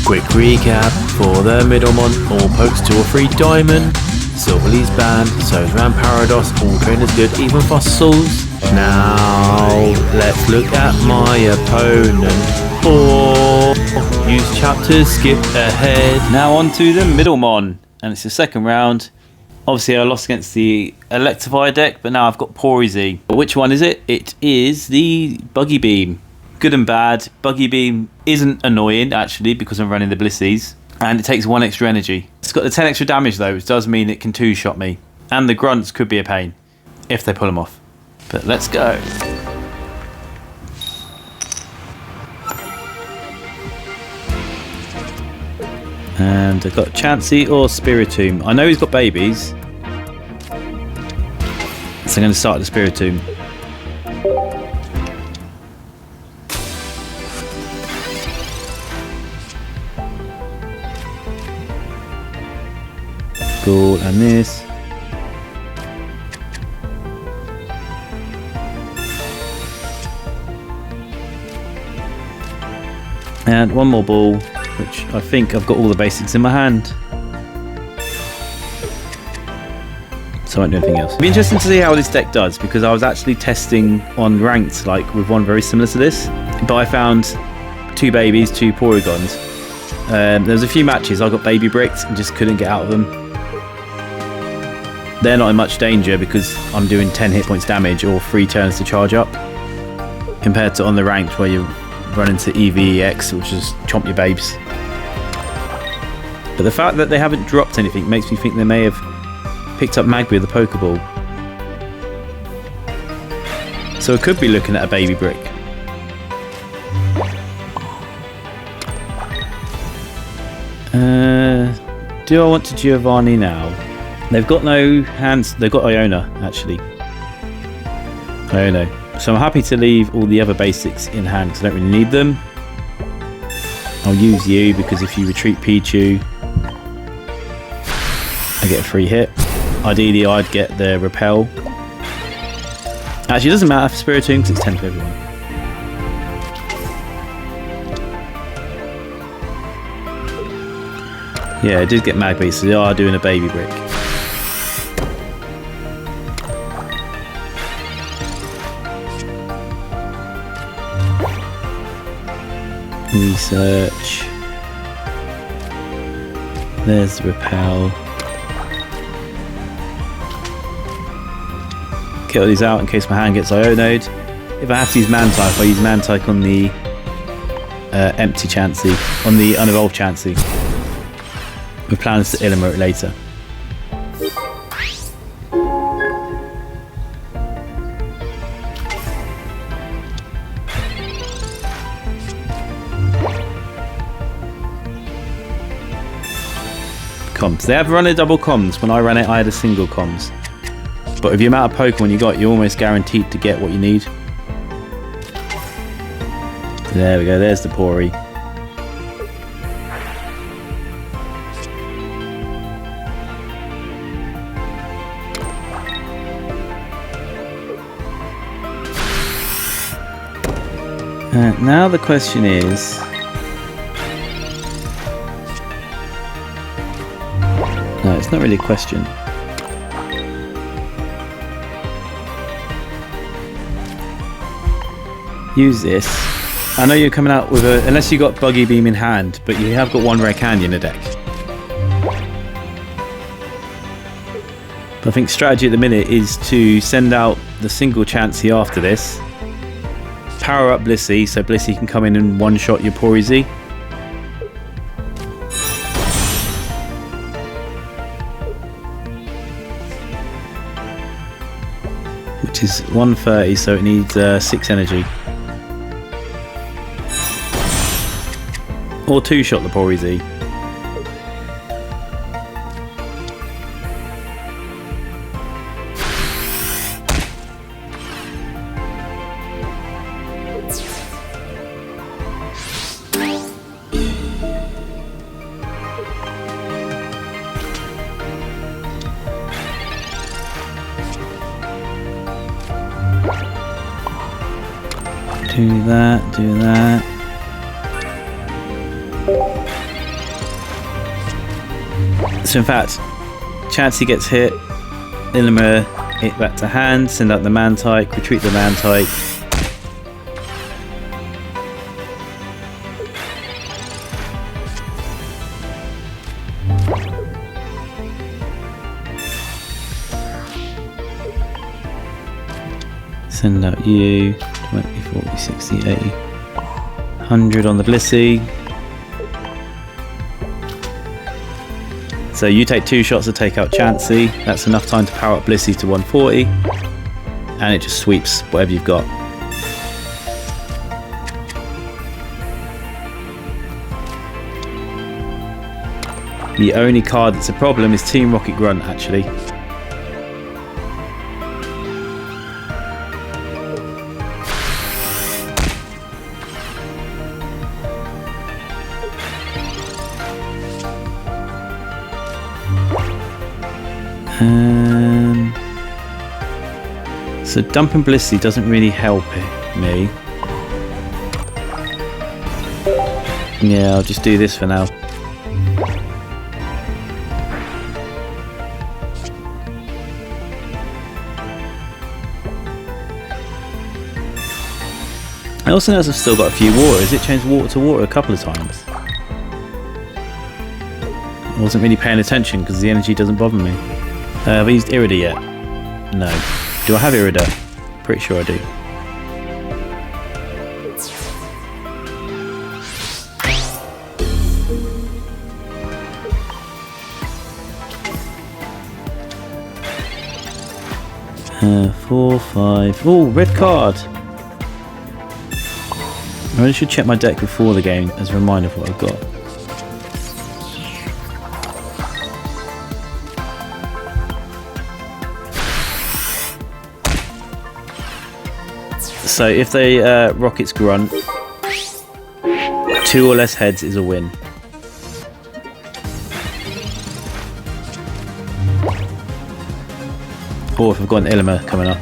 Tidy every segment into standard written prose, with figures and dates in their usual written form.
Quick recap for the Middlemon, all pokes 2 or 3 diamond, Silverleaf's banned, so's Ram Parados, all trainers good, even fossils. Now let's look at my opponent, or use chapters, skip ahead. Now on to the Middlemon, and it's the second round. Obviously I lost against the Electrify deck, but now I've got Porygon Z. Which one is it? It is the Buggy Beam. Good and bad. Buggy Beam isn't annoying actually because I'm running the Blissies, and it takes 1 extra energy. It's got the 10 extra damage though, which does mean it can 2-shot me. And the Grunts could be a pain if they pull them off. But let's go. And I've got Chansey or Spiritomb. I know he's got babies, so I'm going to start the Spiritomb. Cool, and this. And one more ball, which I think I've got all the basics in my hand, so I won't do anything else. It'll be interesting to see how this deck does, because I was actually testing on ranked, like with one very similar to this, but I found 2 babies, 2 Porygons. There was a few matches I got baby bricked and just couldn't get out of them. They're not in much danger because I'm doing 10 hit points damage or 3 turns to charge up, compared to on the ranked where you run into EVEX, which is chomp your babes. But the fact that they haven't dropped anything makes me think they may have picked up Magby with the Pokeball. So I could be looking at a baby brick. Do I want to Giovanni now? They've got no hands. They've got Iona actually. Iona. So I'm happy to leave all the other basics in hand because I don't really need them. I'll use you because if you retreat Pichu, I get a free hit. Ideally I'd get the repel. Actually it doesn't matter for Spiritomb because it's 10 to everyone. Yeah, I did get Magby, so they are doing a baby brick. Research. There's the repel. Get all these out in case my hand gets Ionode. If I have to use Mantike, I use Mantike on the empty Chansey, on the unevolved Chansey, with plans to Illimer it later. Comms. They have run a double comms. When I ran it, I had a single comms. But with the amount of Pokemon you got, you're almost guaranteed to get what you need. There we go. There's the Pory. Now the question is, no, it's not really a question. Use this. I know you're coming out with a, unless you got Buggy Beam in hand, but you have got 1 rare candy in the deck. But I think strategy at the minute is to send out the single Chansey after this. Power up Blissey, so Blissey can come in and one-shot your Porygon Z. Which is 130, so it needs 6 energy. Or 2-shot the Porygon Z. Do that, do that. So in fact, Chansey gets hit, Illimer hit back to hand, send out the Mantike, retreat the Mantike. Send out you, 20, 40, 60, 80, 100 on the Blissey. So you take 2 shots to take out Chansey. That's enough time to power up Blissey to 140. And it just sweeps whatever you've got. The only card that's a problem is Team Rocket Grunt, actually. So dumping Blissey doesn't really help me. Yeah, I'll just do this for now. I also notice I've still got a few waters. It changed water to water a couple of times. I wasn't really paying attention because the energy doesn't bother me. Have I used Irida yet? No. Do I have Irida? Pretty sure I do. Four, 5. Oh, red card! I really should check my deck before the game as a reminder of what I've got. So if they Rockets Grunt, 2 or less heads is a win. Or if I've got an Illimer coming up.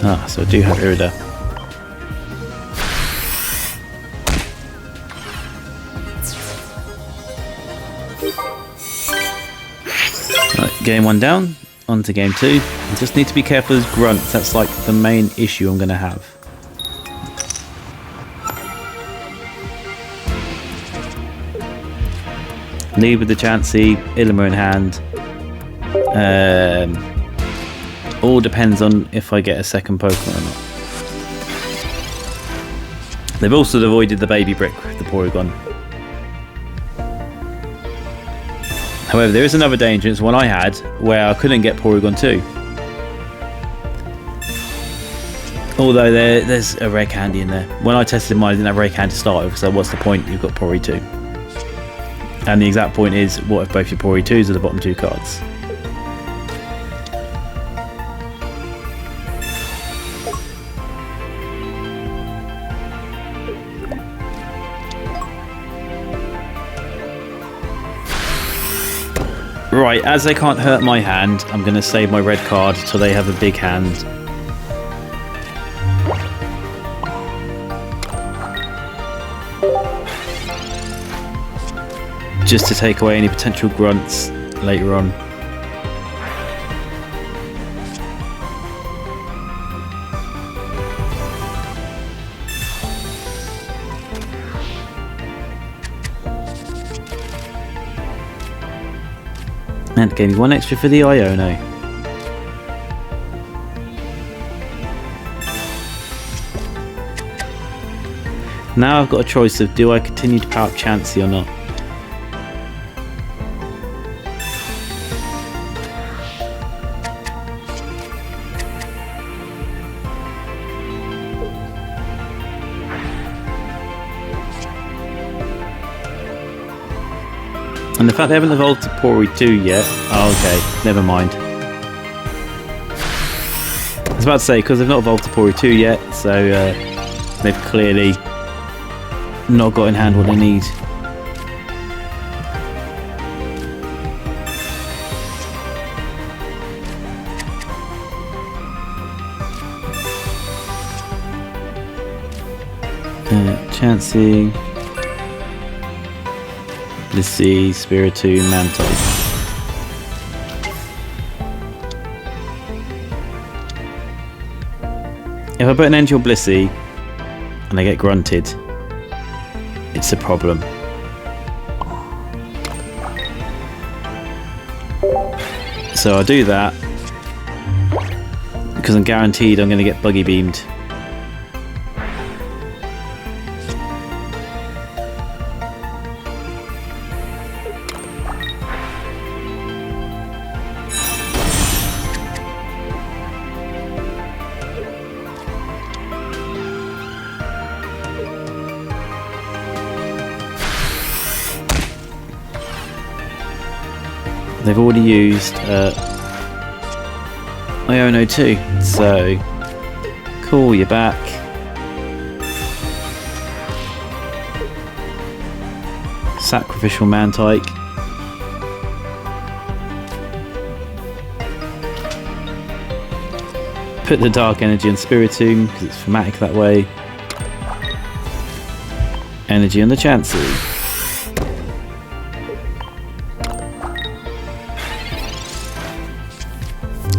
Ah, so I do have Irida. Right, game 1 down, on to game 2. I just need to be careful with grunts, that's like the main issue I'm going to have. Lead with the Chansey, Illimer in hand. All depends on if I get a second Pokemon or not. They've also avoided the baby brick with the Porygon. However, there is another danger, it's one I had, where I couldn't get Porygon 2. Although there's a rare candy in there. When I tested mine, I didn't have rare candy to start with, so what's the point? You've got Pory 2. And the exact point is, what if both your Pory 2s are the bottom 2 cards? Right, as they can't hurt my hand, I'm going to save my red card till they have a big hand. Just to take away any potential grunts later on. And it gave me 1 extra for the Iono. Now I've got a choice of do I continue to power up Chansey or not. And the fact they haven't evolved to Pory 2 yet. Oh, okay, never mind. I was about to say, because they've not evolved to Pory 2 yet, so they've clearly not got in hand what they need. Chansey, Blissey, Spiritomb, Mantine. If I put an Angel Blissey and I get grunted, it's a problem. So I do that because I'm guaranteed I'm going to get buggy beamed. They've already used Iono too, so cool, you're back. Sacrificial Mantike. Put the Dark Energy on Spiritomb because it's thematic that way. Energy on the Chansey.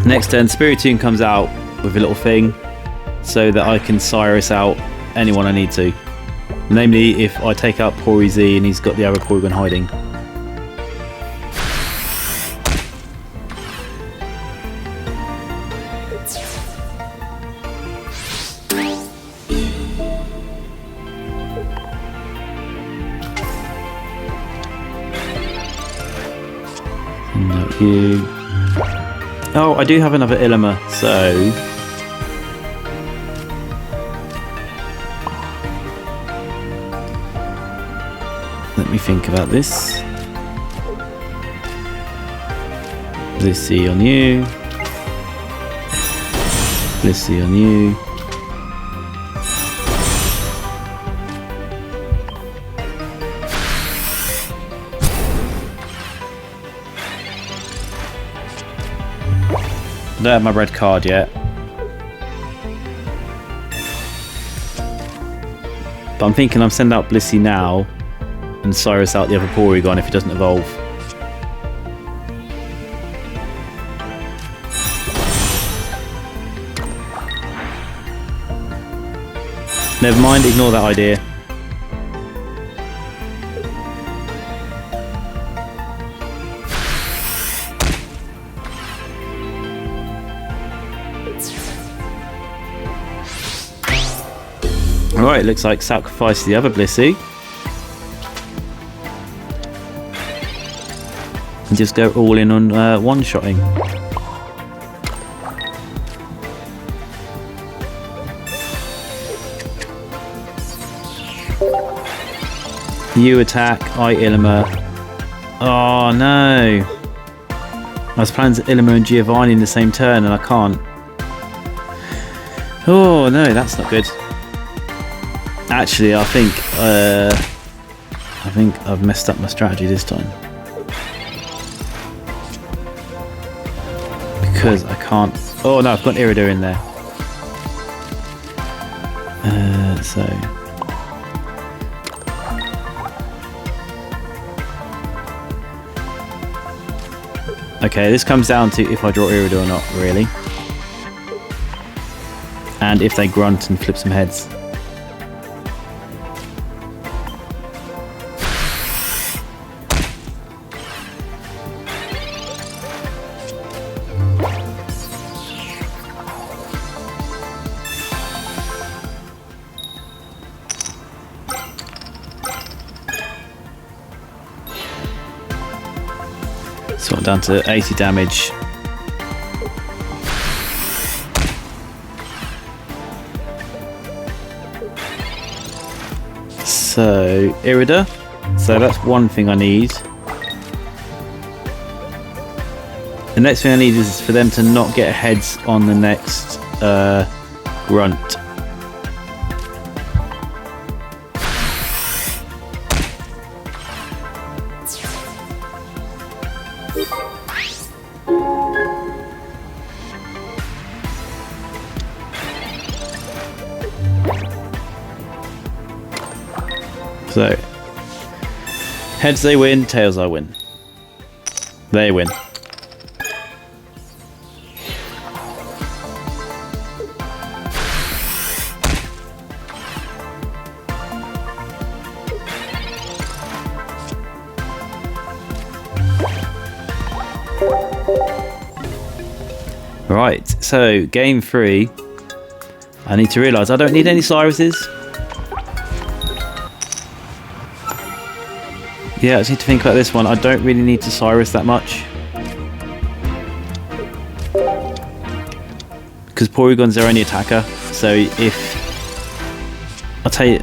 Next turn, Spiritomb comes out with a little thing so that I can Cyrus out anyone I need to. Namely, if I take out Porygon Z and he's got the other Porygon hiding. Not you. Oh, I do have another Illimer, so let me think about this. Blissey on you. Blissey on you. I don't have my red card yet. But I'm thinking I'm sending out Blissey now and Cyrus out the other Porygon if he doesn't evolve. Never mind, ignore that idea. Alright, looks like sacrifice the other Blissey. And just go all in on one-shotting. You attack, I Illimer. Oh no! I was planning to Illimer and Giovanni in the same turn and I can't. Oh no, that's not good. Actually, I think I've messed up my strategy this time because I can't. Oh no, I've got Iridir in there. So okay, this comes down to if I draw Iridir or not, really, and if they grunt and flip some heads. So I'm down to 80 damage. So, Iridir. So that's one thing I need. The next thing I need is for them to not get heads on the next Grunt. So, heads they win, tails I win. They win. Right, so game 3. I need to realise I don't need any Cyruses. Yeah, I just need to think about this one. I don't really need to Cyrus that much. Because Porygon's their only attacker. So if... I'll tell you...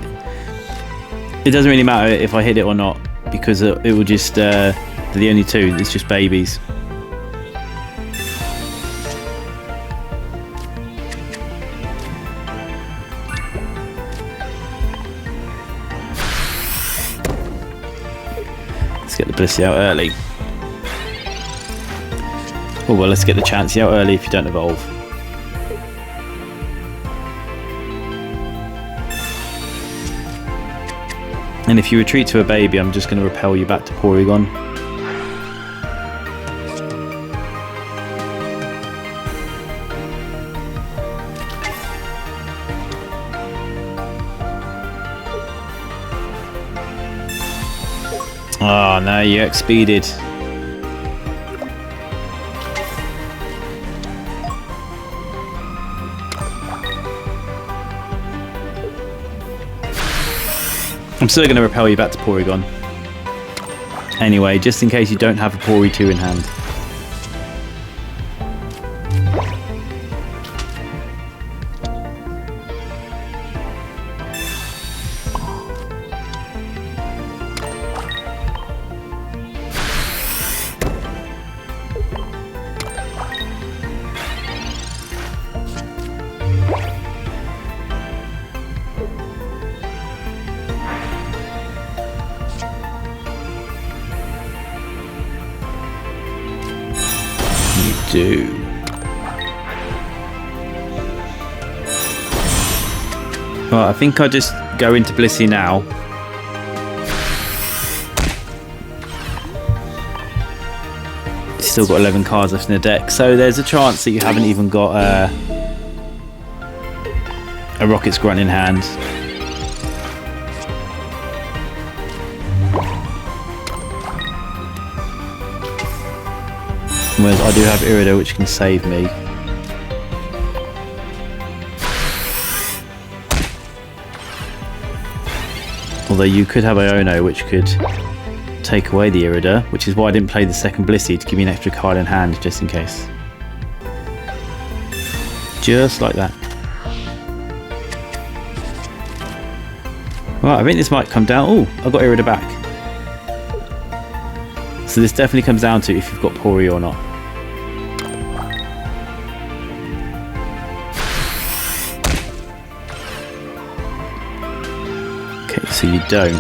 It doesn't really matter if I hit it or not. Because it will just... they're the only two. It's just babies. Let's get the Blissey out early. Oh well, let's get the Chansey out early if you don't evolve. And if you retreat to a baby, I'm just going to repel you back to Porygon. Oh no, you XP'd. I'm still going to repel you back to Porygon. Anyway, just in case you don't have a Pory 2 in hand. Do. Well, I think I'll just go into Blissey now. Still got 11 cards left in the deck, so there's a chance that you haven't even got a Rocket's Grunt in hand. Whereas I do have Irida, which can save me. Although you could have Iono, which could take away the Irida, which is why I didn't play the second Blissey, to give me an extra card in hand, just in case. Just like that. Right, I think this might come down... Oh, I got Irida back. So this definitely comes down to if you've got Pory or not. Okay, so you don't.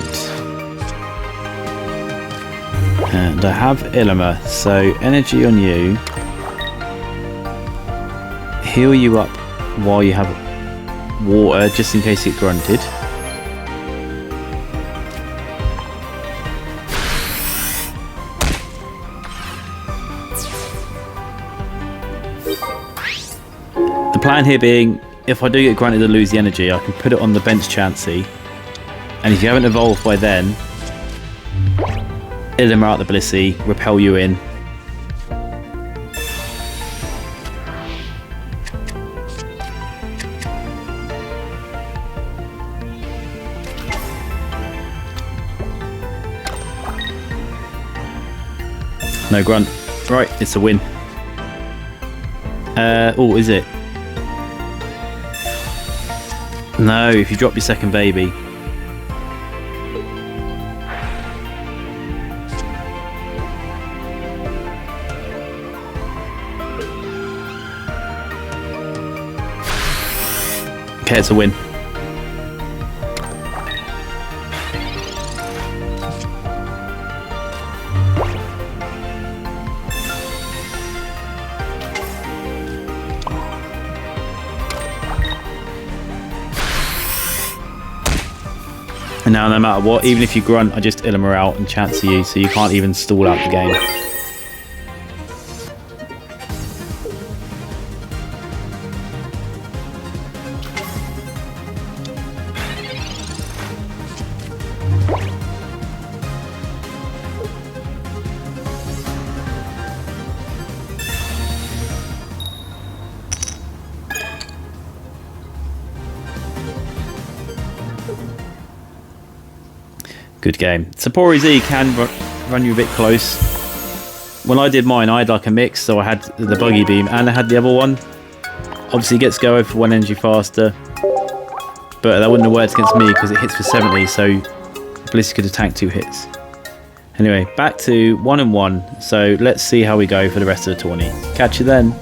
And I have Ilima, so energy on you. Heal you up while you have water, just in case it grunted. The plan here being, if I do get grunted and lose the energy, I can put it on the bench Chansey. And if you haven't evolved by then, Ilima out the Blissey, repel you in. No grunt. Right, it's a win. Oh, is it? No, if you drop your second baby. Okay, it's a win. And now no matter what, even if you grunt, I just ill 'em out and chance you, so you can't even stall out the game. Good game. So Pory Z can run you a bit close. When I did mine, I had like a mix, so I had the buggy beam and I had the other one. Obviously, it gets go over 1 energy faster, but that wouldn't have worked against me because it hits for 70, so Blissey could have tanked 2 hits. Anyway, back to 1 and 1. So let's see how we go for the rest of the tourney. Catch you then.